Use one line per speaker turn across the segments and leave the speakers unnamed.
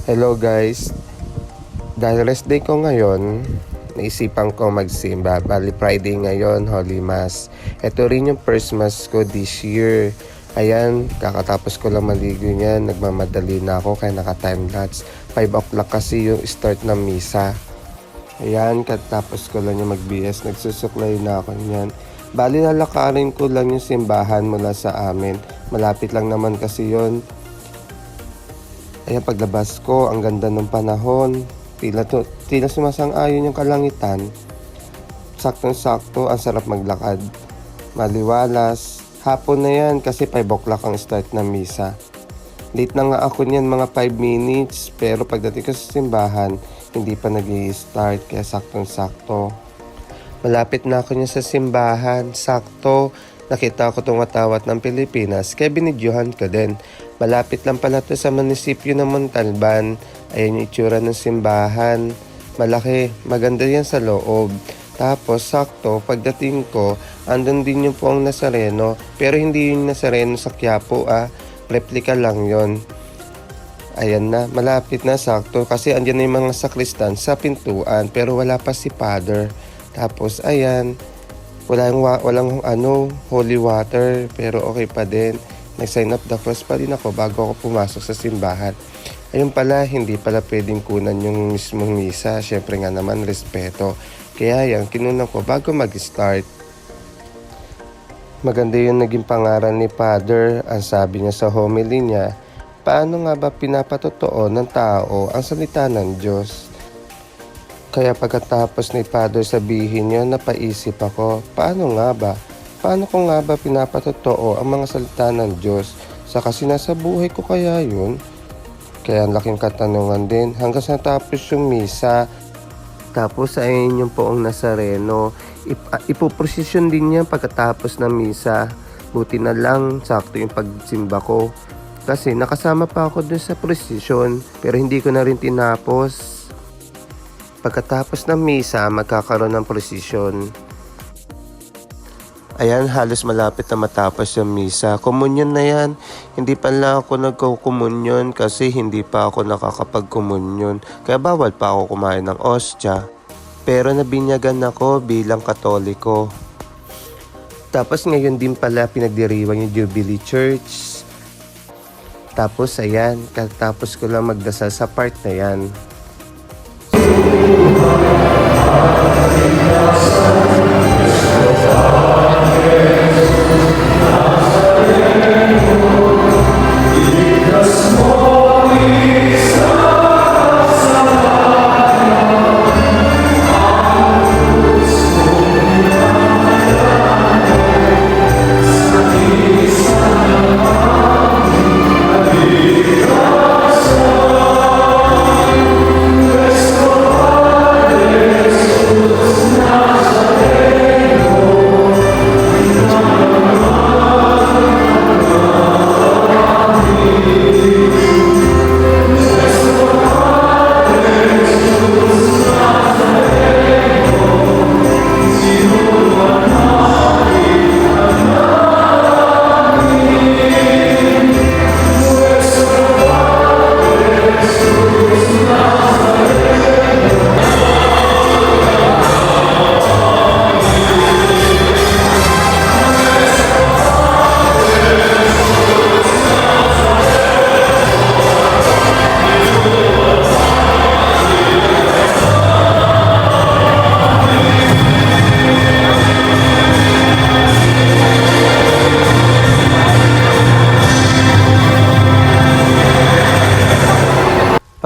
Hello guys, dahil rest day ko ngayon, naisipan ko magsimba. Bali Friday ngayon, Holy Mass. Ito rin yung first Mass ko this year. Ayan, kakatapos ko lang maligo niyan, nagmamadali na ako kaya naka-time lapse. 5 o'clock kasi yung start ng misa. Ayan, katapos ko lang yung mag-BS, nagsusuklay na ako niyan. Bali lalakarin ko lang yung simbahan mula sa amin. Malapit lang naman kasi yon. Ayan, paglabas ko, ang ganda ng panahon. Tila sumasang-ayon yung kalangitan. Saktong-sakto, ang sarap maglakad. Maliwalas. Hapon na yan kasi 5 o'clock ang start ng misa. Late na nga ako niyan, mga 5 minutes. Pero pagdating ko sa simbahan, hindi pa nag-i-start kaya saktong-sakto. Malapit na ako niya sa simbahan. Sakto. Nakita ko tumatawat ng Pilipinas kaya binidyohan ko din. Malapit lang pala to sa munisipyo ng Montalban. Ayan yung itsura ng simbahan. Malaki, maganda yan sa loob. Tapos sakto, pagdating ko, andun din yung Puong Nazareno. Pero hindi yung Nazareno sa Quiapo replika lang yon. Ayan na, malapit na sakto kasi andyan na yung mga sakristan sa pintuan pero wala pa si Father. Tapos ayan, walang holy water pero okay pa din. Nag-sign up the cross pa din ako bago ako pumasok sa simbahan. Ayun pala, hindi pala pwedeng kunan yung mismong misa. Syempre nga naman, respeto. Kaya yan, kinunan ko bago mag-start. Maganda yung naging pangaral ni Father. Ang sabi niya sa homily niya, paano nga ba pinapatotoo ng tao ang salita ng Diyos? Kaya pagkatapos ni Father sabihin niya, napaisip ako, paano nga ba? Paano ko nga ba pinapatotoo ang mga salita ng Diyos? Saka sinasa buhay ko kaya yun? Kaya ang laking katanungan din hanggang sa tapos yung misa. Tapos ayun yung Poong Nazareno. Ipoprosesyon din niya pagkatapos ng misa. Buti na lang, sakto yung pagsimba ko. Kasi nakasama pa ako dun sa prosesyon pero hindi ko na rin tinapos. Pagkatapos ng misa, magkakaroon ng prosesyon. Ayan, halos malapit na matapos yung misa. Komunyon na yan. Hindi pa lang ako nagkukumunyon kasi hindi pa ako nakakapagkumunyon. Kaya bawal pa ako kumain ng ostya. Pero nabinyagan ako bilang Katoliko. Tapos ngayon din pala pinagdiriwang yung Jubilee Church. Tapos ayan, katapos ko lang magdasal sa part na yan.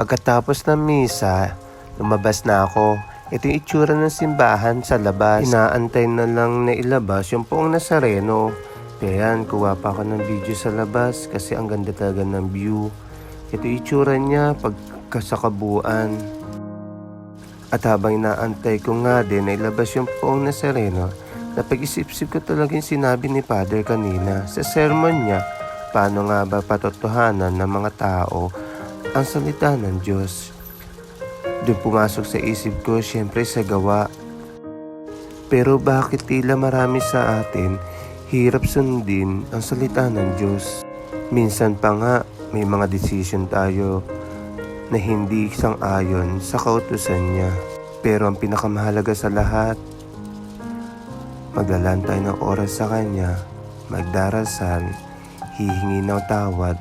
Pagkatapos ng misa, lumabas na ako. Ito yung itsura ng simbahan sa labas. Inaantay na lang na ilabas yung Poong Nazareno. Kaya kuha pa ako ng video sa labas kasi ang ganda talaga ng view. Ito yung itsura niya pagkasakabuan. At habang inaantay ko nga din na ilabas yung Poong Nazareno, napag-isip-isip ko talaga yung sinabi ni Father kanina sa sermon niya. Paano nga ba patotohanan ng mga tao ang salita ng Diyos? Doon pumasok sa isip ko, syempre sa gawa. Pero bakit tila marami sa atin hirap sundin ang salita ng Diyos? Minsan pa nga may mga decision tayo na hindi sang-ayon sa kautusan niya. Pero ang pinakamahalaga sa lahat, maglalaan tayo ng oras sa Kanya, magdarasal, hihingi ng tawad,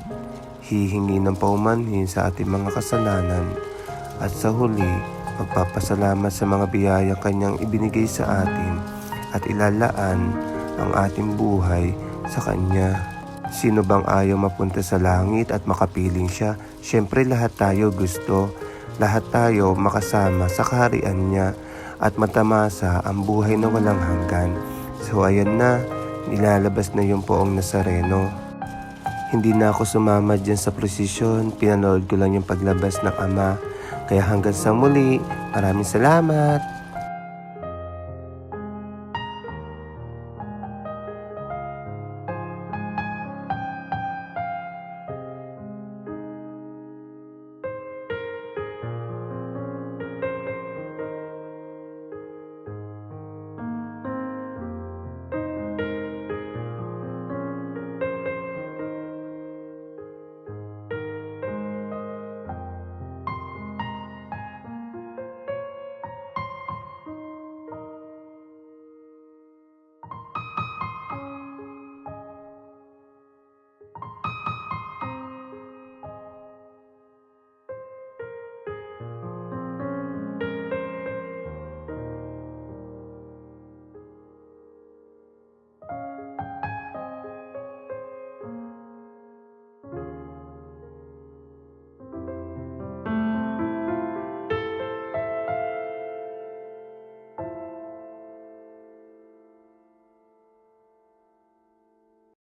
hihingi ng paumanhin sa ating mga kasalanan, at sa huli, magpapasalamat sa mga biyayang Kanyang ibinigay sa atin at ilalaan ang ating buhay sa Kanya. Sino bang ayaw mapunta sa langit at makapiling siya? Siyempre lahat tayo gusto. Lahat tayo makasama sa kaharian niya at matamasa ang buhay na walang hanggan. So ayan na, nilalabas na yung poong Nazareno. Hindi na ako sumama dyan sa prosesyon, pinanood ko lang yung paglabas ng ama. Kaya hanggang sa muli, maraming salamat!